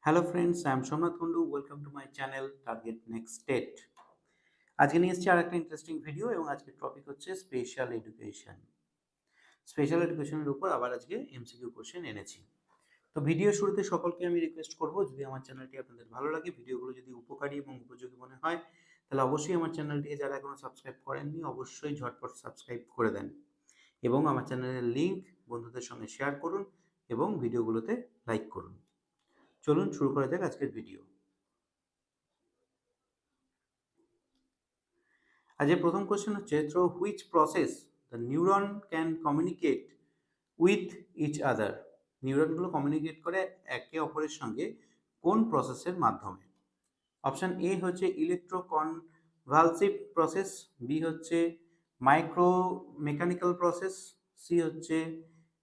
Hello friends, I am Somnath Kundu. Welcome to my channel target next state. আজকে নিয়ে এসেছি আরেকটা ইন্টারেস্টিং ভিডিও এবং আজকের টপিক হচ্ছে স্পেশাল এডুকেশন। স্পেশাল এডুকেশনের উপর আবার আজকে এমসিকিউ কোশ্চেন এনেছি। তো ভিডিও শুরুতে সকলকে আমি রিকোয়েস্ট করব, যদি আমার চ্যানেলটি আপনাদের ভালো লাগে, ভিডিওগুলো যদি উপকারী এবং উপযোগী মনে হয়, তাহলে অবশ্যই আমার চ্যানেলটিকে যারা এখনো সাবস্ক্রাইব করেননি অবশ্যই ঝটপট সাবস্ক্রাইব করে দেন এবং আমার চ্যানেলের লিংক বন্ধুদের সঙ্গে শেয়ার করুন এবং ভিডিওগুলোতে লাইক করুন। চলুন শুরু করা যাক আজকের ভিডিও। আজকের প্রথম কোশ্চেন হচ্ছে, through which process the neuron can communicate with each other. নিউরনগুলো কমিউনিকেট করে একে অপরের সঙ্গে কোন প্রসেসের মাধ্যমে? অপশান এ হচ্ছে ইলেকট্রোকনভালসিভ প্রসেস, বি হচ্ছে মাইক্রো মেকানিক্যাল প্রসেস, সি হচ্ছে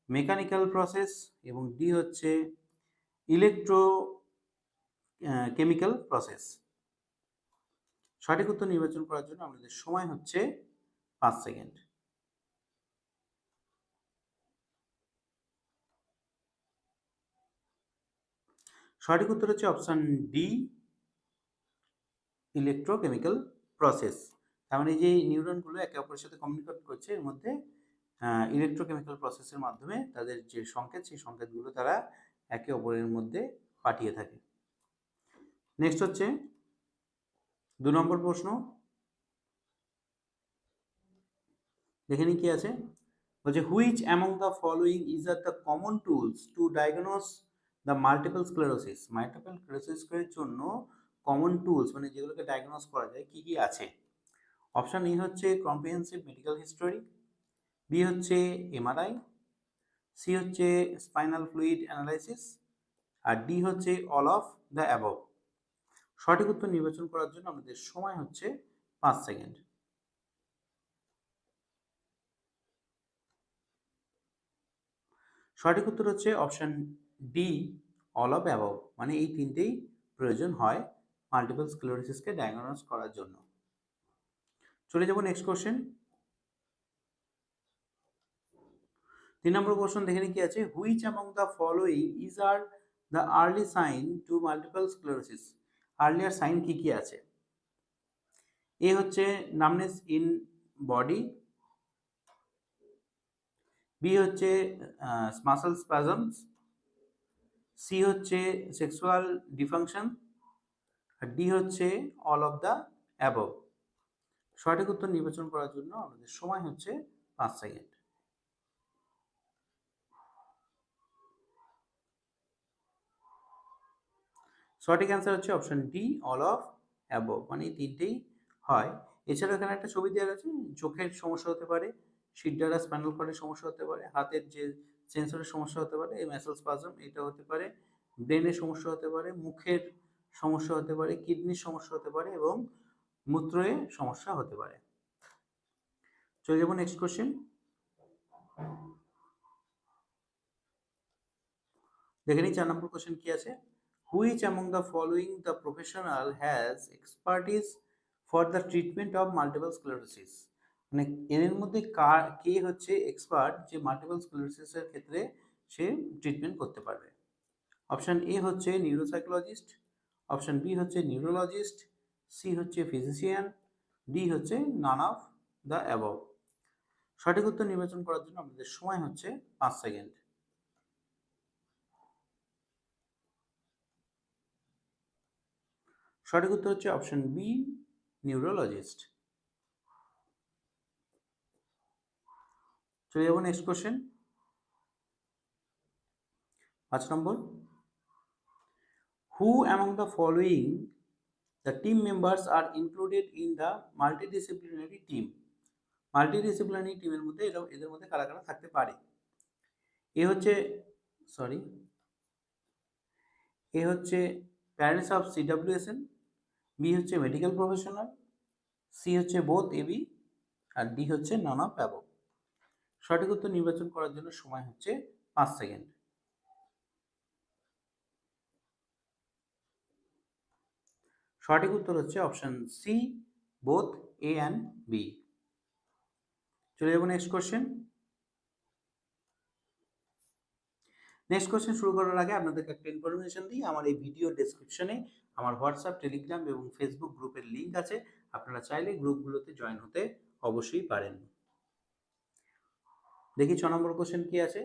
মেকানিক্যাল প্রসেস এবং ডি হচ্ছে ইলেকট্রো কেমিক্যাল প্রসেস। সঠিক উত্তর নির্বাচন করার জন্য আমাদের সময় হচ্ছে 5 সেকেন্ড। সঠিক উত্তর হচ্ছে অপশন ডি, ইলেকট্রোকেমিক্যাল প্রসেস। তার মানে যে নিউরনগুলো একে অপরের সাথে কমিউনিকেট করছে, এর মধ্যে ইলেকট্রোকেমিক্যাল প্রসেসের মাধ্যমে তাদের যে সংকেত, সেই সংকেতগুলো তারা একে অপরের মধ্যে পাঠিয়ে থাকে। নেক্সট হচ্ছে 2 নম্বর প্রশ্ন, দেখে নিই কি আছে। বলছে, which among the following is are the common tools to diagnose the multiple sclerosis. Multiple স্ক্লেরোসিসের জন্য কমন টুলস মানে যেগুলোকে ডায়াগনোস করা যায় কি কি আছে? অপশন এ হচ্ছে কম্প্রিহেন্সিভ মেডিকেল হিস্টোরি, বি হচ্ছে এমআরআই, সি হচ্ছে স্পাইনাল ফ্লুইড অ্যানালাইসিস আর ডি হচ্ছে অল অফ দ্য অ্যাবভ। সঠিক উত্তর নির্বাচন করার জন্য আমাদের সময় হচ্ছে 5 সেকেন্ড। সঠিক উত্তর হচ্ছে option D, all of above. মানে এই তিনটেই প্রয়োজন হয় মাল্টিপল স্ক্লেরোসিসকে ডায়াগনোস করার জন্য। চলে যাব নেক্সট কোশ্চেন। 3 নম্বর কোশ্চেন দেখে নিই কি আছে। Which among the following is are the early sign to multiple sclerosis. Earlier sign কি কি আছে? এ হচ্ছে নামনেস ইন বডি, বি হচ্ছে মাসল স্প্যাজমস, সি হচ্ছে সেক্সুয়াল ডিফাংশন আর ডি হচ্ছে অল অফ দ্য অ্যাবভ। সঠিক উত্তর নির্বাচন করার জন্য আমাদের সময় হচ্ছে 5 সেকেন্ড। সঠিক অ্যান্সার হচ্ছে option D, all of above. মানে এই তিনটেই হয়। এছাড়া এখানে একটা ছবি দেওয়া আছে, চোখের সমস্যা হতে পারে, শিরদাঁড়া স্পাইনাল কর্ডের সমস্যা হতে পারে, হাতের যে সেন্সরের সমস্যা হতে পারে, এই ম্যাসেল স্পাজম এটা হতে পারে, ব্রেনের সমস্যা হতে পারে, মুখের সমস্যা হতে পারে, কিডনির সমস্যা হতে পারে এবং মূত্রে সমস্যা হতে পারে। চলে যাবো নেক্সট কোশ্চেন। দেখে নিই 4 নম্বর কোশ্চেন কি আছে। Which among the following the professional has expertise for the treatment of multiple sclerosis. মানে এর মধ্যে কে হচ্ছে এক্সপার্ট যে মাল্টিপল স্ক্লেরোসিসের ক্ষেত্রে সে ট্রিটমেন্ট করতে পারবে? অপশন এ হচ্ছে নিউরোসাইকোলজিস্ট, অপশন বি হচ্ছে নিউরোলজিস্ট, সি হচ্ছে ফিজিশিয়ান, ডি হচ্ছে নান অফ দ্য অ্যাবভ। সঠিক উত্তর নির্বাচন করার জন্য আমাদের সময় হচ্ছে 5 সেকেন্ড। সঠিক উত্তর হচ্ছে অপশন বি, নিউরোলজিস্ট। চলে যাবো নেক্সট কোশ্চেন। 5 নম্বর, who among the following the team members are included in the multidisciplinary team. Multidisciplinary টিমের মধ্যে এদের মধ্যে কারা কারা থাকতে পারে? এ হচ্ছে সরি এ হচ্ছে প্যারেন্টস অফ সিডাব্লিউএসএন, বি হচ্ছে মেডিকেল প্রফেশনাল, সি হচ্ছে বোথ এবি আর ডি হচ্ছে নন অফ অ্যাবভ। সঠিক উত্তর নির্বাচন করার জন্য সময় হচ্ছে 5 সেকেন্ড। সঠিক উত্তর হচ্ছে option C, both A and B. চলে যাবো নেক্সট কোশ্চেন। নেক্সট কোশ্চেন শুরু করার আগে আপনাদেরকে একটা ইনফরমেশন দিই। আমার এই ভিডিও ডেসক্রিপশনে আমার হোয়াটসঅ্যাপ, টেলিগ্রাম এবং ফেসবুক গ্রুপের লিঙ্ক আছে। আপনারা চাইলে গ্রুপগুলোতে জয়েন হতে অবশ্যই পারেন। দেখি 6 নম্বর কোশ্চেন কি আছে।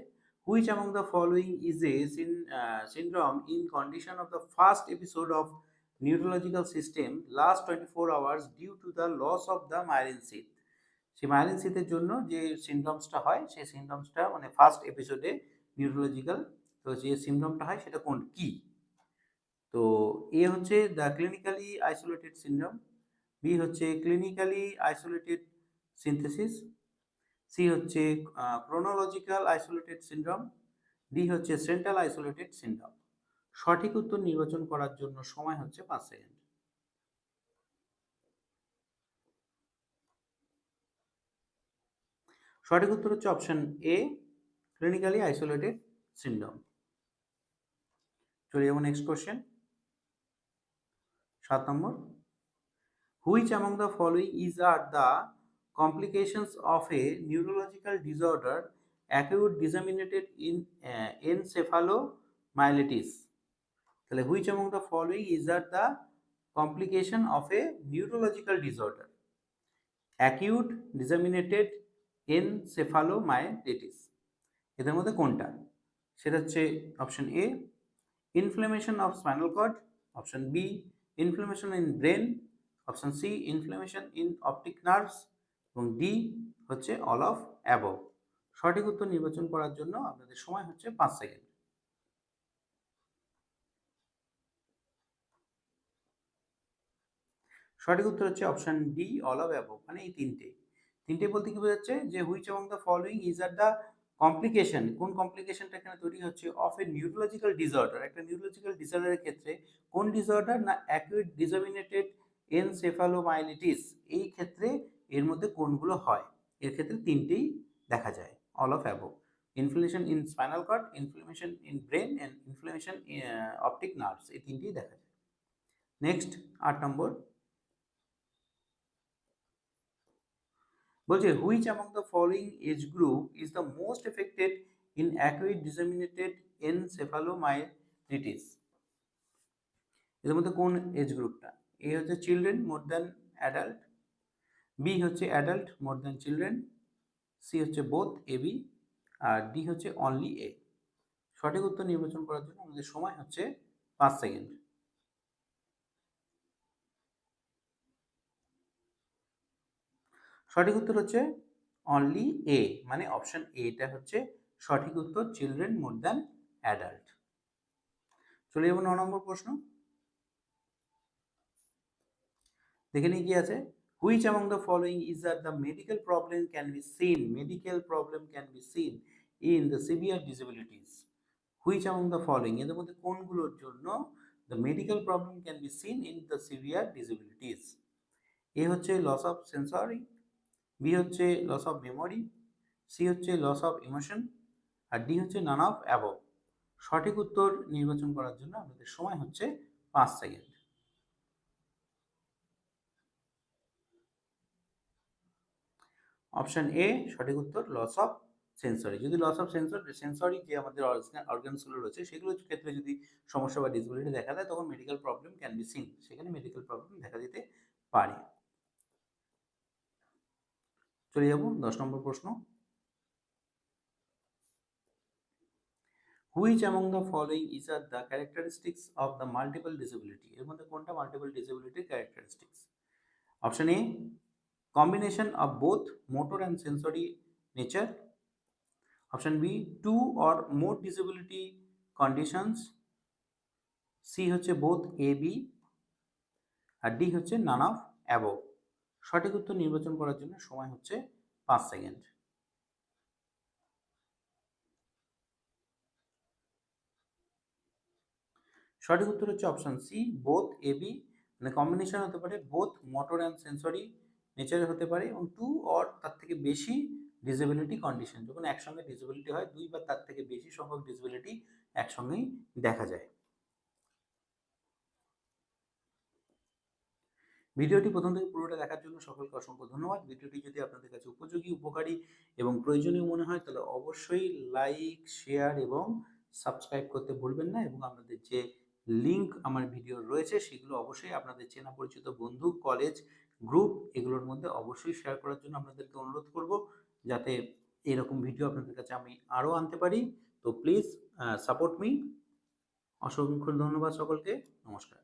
Which among the following is a syndrome in condition of the first episode of neurological system last 24 hours due to the loss of the myelin sheath? সেই মাইলিন শীথের জন্য যে সিমটমসটা হয় সেই সিমটমসটা মানে ফার্স্ট এপিসোডে নিউরোলজিক্যাল, তো যে সিমটমটা হয় সেটা কি? তো এ হচ্ছে the clinically isolated syndrome, B হচ্ছে ক্লিনিক্যালি আইসোলেটেড সিনথেসিস, সি হচ্ছে ক্রোনোলজিক্যাল আইসোলেটেড সিনড্রোম, ডি হচ্ছে সেন্ট্রাল আইসোলেটেড সিনড্রোম। সঠিক উত্তর নির্বাচন করার জন্য সময় হচ্ছে 5 সেকেন্ড। সঠিক উত্তর হচ্ছে অপশন এ, ক্লিনিক্যালি আইসোলেটেড সিনড্রোম। চলে যাবো next question 7 number. Which among the following is are the complications of a neurological disorder acute disseminated in encephalomyelitis? তাহলে which among the following is are the complication of a neurological disorder acute disseminated encephalomyelitis, এদের মধ্যে কোনটা? সেটা হচ্ছে option A inflammation of spinal cord, option B inflammation in brain, option C inflammation in optic nerves এবং D হচ্ছে all of above. সঠিক উত্তর নির্বাচন করার জন্য আপনাদের সময় হচ্ছে 5 সেকেন্ড। সঠিক উত্তর হচ্ছে option D all of above, মানে এই তিনটে বলতে কি বোঝাচ্ছে যে which among the following is are the complication, কোন কমপ্লিকেশনটা এখানে তৈরি হচ্ছে অফ এ নিউরোলজিক্যাল ডিসঅর্ডার, একটা নিউরোলজিক্যাল ডিসঅর্ডারের ক্ষেত্রে কোন ডিসঅর্ডার না অ্যাকিউট ডিসামিনেটেড এনসেফালোমাইলিটিস, এই ক্ষেত্রে এর মধ্যে কোনগুলো হয়? এর ক্ষেত্রে তিনটেই দেখা যায় all of above, inflammation in spinal cord, inflammation in brain and inflammation optic nerves, এই তিনটেই দেখা যায়। নেক্সট 8 নম্বর বলছে which among the following age group is the most affected in acute disseminated encephalomyelitis? এদের মধ্যে কোন এজ গ্রুপটা? এ হচ্ছে children more than adult, B হচ্ছে adult more than children, C হচ্ছে বোথ এ বি, আর ডি হচ্ছে অনলি এ। সঠিক উত্তর নির্বাচন করার জন্য আমাদের সময় হচ্ছে 5 সেকেন্ড। সঠিক উত্তর হচ্ছে অনলি এ, মানে অপশন এটা হচ্ছে সঠিক উত্তর, চিলড্রেন মোর দ্যান অ্যাডাল্ট। চলে যাবো 9 নম্বর প্রশ্ন, দেখে নিই কি আছে। Which among the following is are the medical problem can be seen in the severe disabilities? Which among the following, এদের মধ্যে কোনগুলোর জন্য the medical problem can be seen in the severe disabilities? A হচ্ছে loss of sensory, B হচ্ছে loss of memory, C হচ্ছে loss of emotion, আর D হচ্ছে none of above. সঠিক উত্তর নির্বাচন করার জন্য আপনাদের সময় হচ্ছে 5 সেকেন্ড। অপশন এ সঠিক উত্তর লস অফ সেন্সরি। যদি লস অফ সেন্সরি যে আমাদের অর্গানসগুলো রয়েছে সেগুলোর ক্ষেত্রে যদি সমস্যা বা ডিসেবিলিটি দেখা দেয় তখন medical problem can be seen, সেখানে মেডিকেল প্রবলেম দেখা দিতে পারে। চলে যাব 10 নম্বর প্রশ্ন। Which among the following is are the characteristics of the multiple disability? এর মধ্যে কোনটা মাল্টিপল ডিসেবিলিটির characteristics? Option A combination of both motor and sensory nature, option b two or more disability conditions, c হচ্ছে both a b, আর d হচ্ছে none of above। সঠিক উত্তর নির্বাচন করার জন্য সময় হচ্ছে 5 সেকেন্ড। সঠিক উত্তর হচ্ছে option C both A B, মানে কম্বিনেশন হতে পারে বোথ মোটর অ্যান্ড সেন্সরি নেচারের হতে পারে এবং টু অর তার থেকে বেশি ডিসেবিলিটি কন্ডিশন, যখন একসঙ্গে ডিসেবিলিটি হয় দুই বা তার থেকে বেশি সংখ্যক ডিসেবিলিটি একসঙ্গেই দেখা যায়। ভিডিওটি প্রথম থেকে পুরোটা দেখার জন্য সকলকে অসংখ্য ধন্যবাদ। ভিডিওটি যদি আপনাদের কাছে উপযোগী, উপকারী এবং প্রয়োজনীয় মনে হয় তাহলে অবশ্যই লাইক, শেয়ার এবং সাবস্ক্রাইব করতে ভুলবেন না এবং আপনাদের যে লিঙ্ক আমার ভিডিও রয়েছে সেগুলো অবশ্যই আপনাদের চেনা পরিচিত বন্ধু, কলেজ, গ্রুপ এগুলোর মধ্যে অবশ্যই শেয়ার করার জন্য আপনাদেরকে অনুরোধ করব, যাতে এরকম ভিডিও আপনাদের কাছে আমি আরও আনতে পারি। তো প্লিজ সাপোর্ট মি। অসংখ্য ধন্যবাদ সকলকে। নমস্কার।